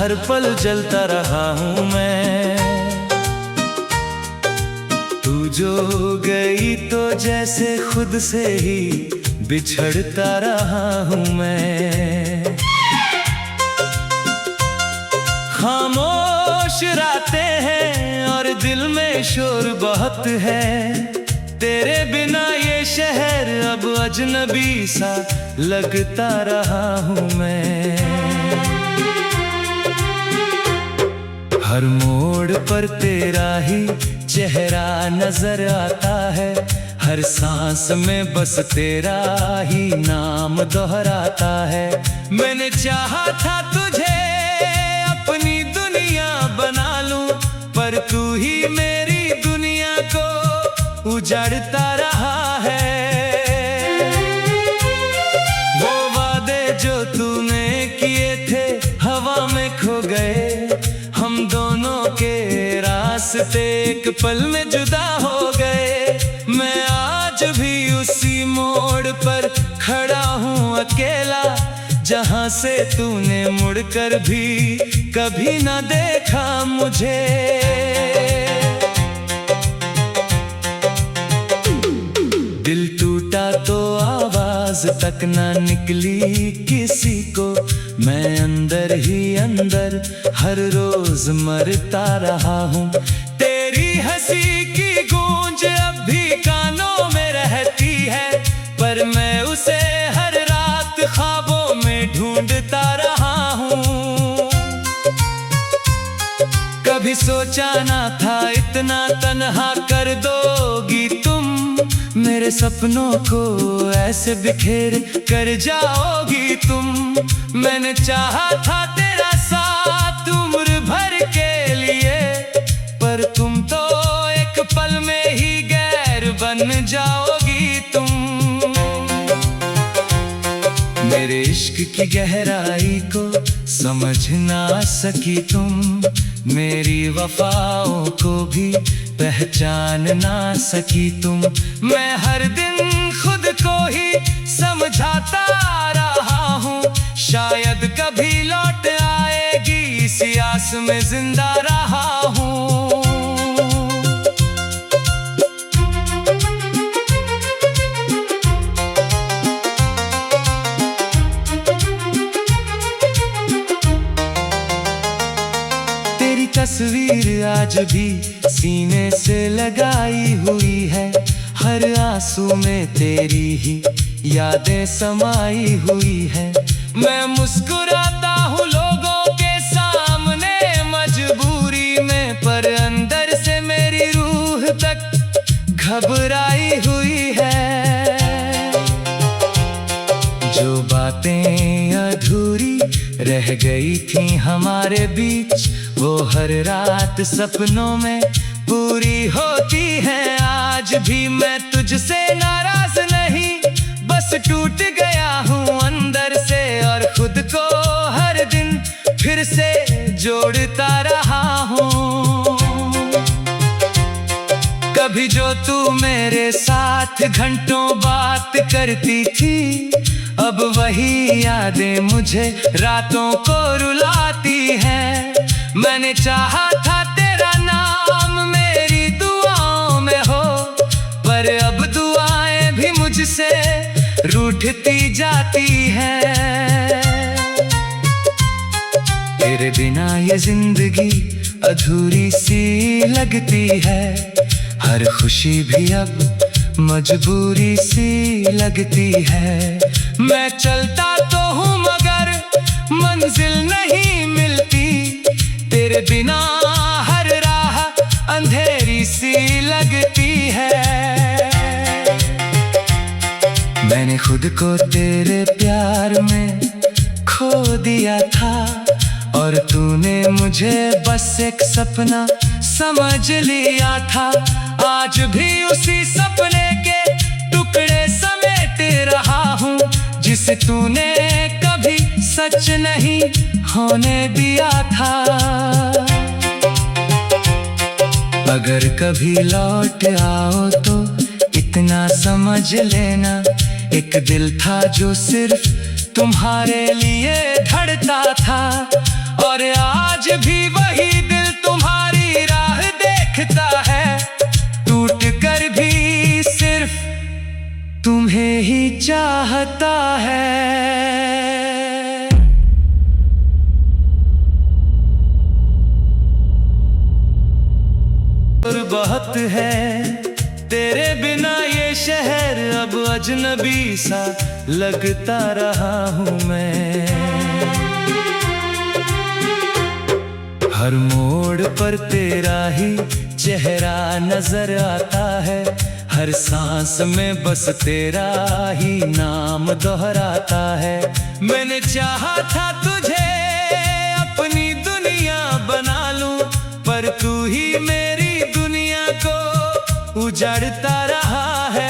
हर पल जलता रहा हूँ मैं। तू जो गई तो जैसे खुद से ही बिछड़ता रहा हूँ मैं। खामोश रातें हैं और दिल में शोर बहुत है। तेरे बिना ये शहर अब अजनबी सा लगता रहा हूँ मैं। हर मोड़ पर तेरा ही चेहरा नजर आता है। हर सांस में बस तेरा ही नाम दोहराता है। मैंने चाहा था तुझे अपनी दुनिया बना लूं, पर तू ही मेरी दुनिया को उजाड़ता रहा है। वो वादे जो तूने किए थे हवा में खो गए। हम दोनों के रास्ते एक पल में जुदा हो गए। मैं आज भी उसी मोड़ पर खड़ा हूँ अकेला, जहाँ से तूने मुड़कर भी कभी न देखा मुझे। दिल टूटा तो आवाज तक न निकली किसी को। मैं अंदर ही अंदर हर रोज मरता रहा हूँ। तेरी हंसी की गूंज अब भी कानों में रहती है, पर मैं उसे हर रात ख्वाबों में ढूंढता रहा हूँ। कभी सोचा ना था इतना तन्हा कर दोगी तुम। मेरे सपनों को ऐसे बिखेर कर जाओगी तुम। मैंने चाहा था तेरा साथ उम्र भर के लिए, पर तुम तो एक पल में ही गैर बन जाओगी तुम। मेरे इश्क की गहराई को समझ ना सकी तुम। मेरी वफाओं को भी पहचान ना सकी तुम। मैं हर दिन खुद को ही समझाता रहा हूँ, शायद कभी लौट आएगी इसी आस में जिंदा रहा हूँ। तेरी तस्वीर आज भी सीने से लगाई हुई है। हर आंसू में तेरी ही यादें समाई हुई है। मैं मुस्कुराता हूँ लोगों के सामने मजबूरी में, पर अंदर से मेरी रूह तक घबराई हुई है। जो बातें अधूरी रह गई थी हमारे बीच, वो हर रात सपनों में पूरी होती है। आज भी मैं तुझसे नाराज नहीं, बस टूट गया हूँ अंदर से और खुद को हर दिन फिर से जोड़ता रहा हूँ। कभी जो तू मेरे साथ घंटों बात करती थी, अब वही यादें मुझे रातों को रुलाती हैं। मैंने चाहा था तेरा नाम मेरी दुआओं में हो, पर अब दुआएं भी मुझसे रूठती जाती हैं। तेरे बिना ये जिंदगी अधूरी सी लगती है। हर खुशी भी अब मजबूरी सी लगती है। मैं चलता तो हूँ मगर मंजिल नहीं मिलती। तेरे बिना हर राह अंधेरी सी लगती है। मैंने खुद को तेरे प्यार में खो दिया था, और तूने मुझे बस एक सपना समझ लिया था। आज भी उसी सपने के टुकड़े समेट रहा हूँ, जिसे तूने कभी सच नहीं होने दिया था। अगर कभी लौट आओ तो इतना समझ लेना, एक दिल था जो सिर्फ तुम्हारे लिए धड़ता था। और आज भी वही दिल तुम्हारी राह देखता है, टूट कर भी सिर्फ तुम्हें ही चाहता है। और बहुत है तेरे बिना ये शहर, अब अजनबी सा लगता रहा हूँ मैं। हर मोड़ पर तेरा ही चेहरा नजर आता है, हर सांस में बस तेरा ही नाम दोहराता है। मैंने चाहा था तुझे अपनी दुनिया बना लूं, पर तू ही मेरी दुनिया को उजाड़ता रहा है।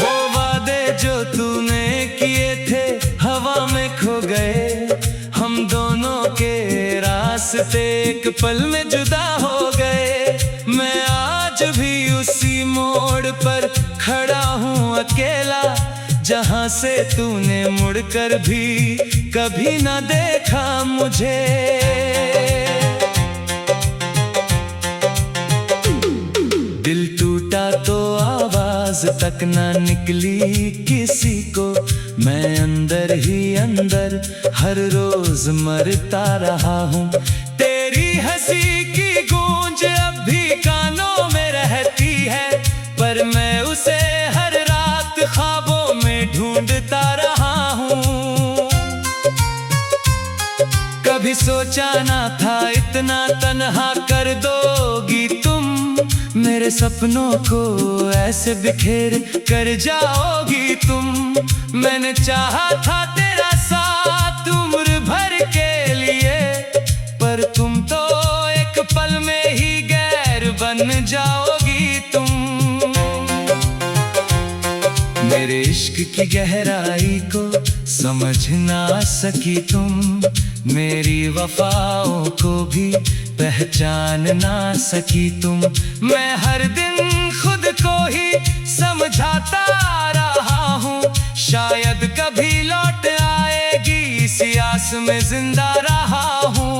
वो वादे जो तूने किए थे हवा में खो गए, हम दोनों के रास्ते एक पल में जुदा हो गए। मैं आज भी उसी मोड़ पर खड़ा हूँ अकेला, जहाँ से तूने मुड़कर भी कभी न देखा मुझे। दिल टूटा तो आवाज तक ना निकली किसी को, मैं अंदर ही अंदर हर रोज मरता रहा हूँ। तेरी हंसी की गूंज अब भी कानों में रहती है, पर मैं उसे हर रात ख्वाबों में ढूंढता रहा हूँ। कभी सोचा ना था इतना तन्हा कर दोगी तुम, मेरे सपनों को ऐसे बिखेर कर जाओगी तुम। मैंने चाहा था तेरा साथ उम्र भर के लिए, पर तुम तो एक पल में ही गैर बन जाओगी तुम। मेरे इश्क की गहराई को समझ ना सकी तुम, मेरी वफाओं को भी पहचान ना सकी तुम। मैं हर दिन खुद को ही समझाता रहा हूँ, शायद कभी लौट आएगी इसी आस में जिंदा रहा हूँ।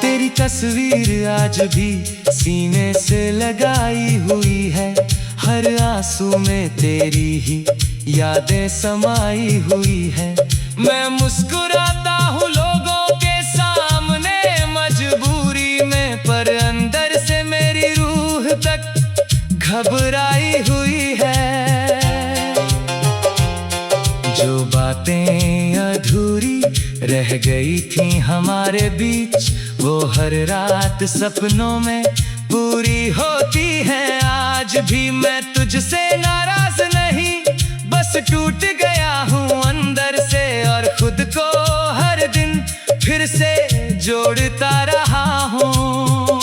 तेरी तस्वीर आज भी सीने से लगाई हुई है, हर आंसू में तेरी ही यादें समाई हुई है। मैं मुस्कुराता हूँ लोगों के सामने मजबूरी में, पर अंदर से मेरी रूह तक घबराई हुई है। जो बातें अधूरी रह गई थी हमारे बीच, वो हर रात सपनों में पूरी होती है। आज भी मैं तुझसे नाराज नहीं, बस टूट गया हूँ अंदर से, और खुद को हर दिन फिर से जोड़ता रहा हूँ।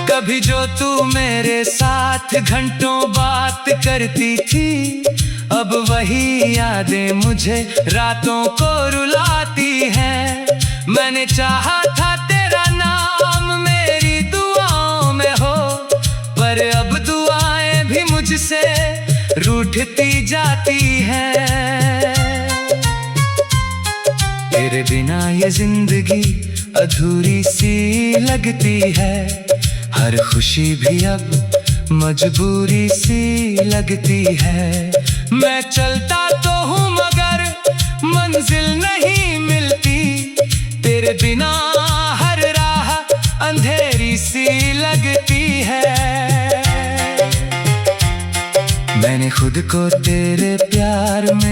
कभी जो तू मेरे साथ घंटों बात करती थी, अब वही यादें मुझे रातों को रुलाती हैं। मैंने चाहा था तेरा नाम मेरी दुआओं में हो, पर अब दुआएं भी मुझसे रूठती जाती हैं। तेरे बिना ये जिंदगी अधूरी सी लगती है, हर खुशी भी अब मजबूरी सी लगती है। मैं चलता तो हूँ मगर मंजिल नहीं मिलती, तेरे बिना हर राह अंधेरी सी लगती है। मैंने खुद को तेरे प्यार में